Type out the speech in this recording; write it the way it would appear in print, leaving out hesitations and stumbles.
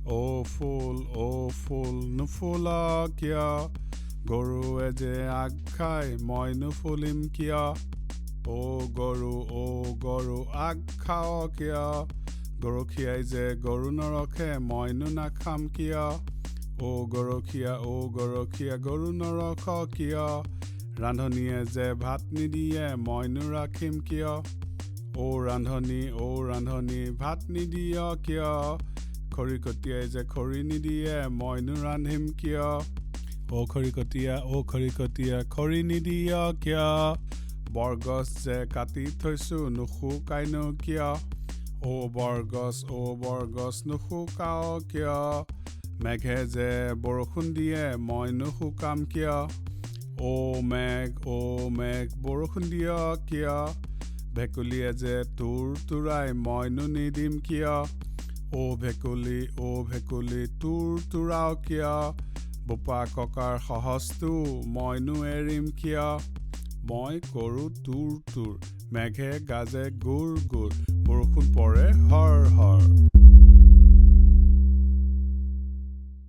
অ' ফুল নুফুলা কিয় গৰুৱে যে আগ খাই মই নুফুলিম কিয় অ' গৰু আগ খাৱ কিয় গৰখীয়াই যে গৰু নৰখে মইনো নাখাম কিয় গৰখীয়া গৰু নৰখ কিয় ৰান্ধনীয়ে যে ভাত নিদিয়ে মইনো ৰাখিম কিয় ৰান্ধনী ভাত নিদিয় কিয় খৰিকটীয়াই যে খৰি নিদিয়ে মইনো ৰান্ধিম কিয় খৰিকটীয়া খৰি নিদিয় কিয় বৰগছ যে কাটি থৈছো নুশুকাইনো কিয় বৰগছ নুশুকাও কিয় মেঘে যে বৰষুণ দিয়ে মইনো শুকাম কিয় মেঘ বৰষুণ দিয় কিয় ভেকুলীয়ে যে তুৰাই মইনো নিদিম কিয় ভেকুলী তুৰাও কিয় বোপা ককাৰ সহজটো মইনো এৰিম কিয় মই কৰোঁ তুৰ মেঘে গাজে গুৰ বৰষুণ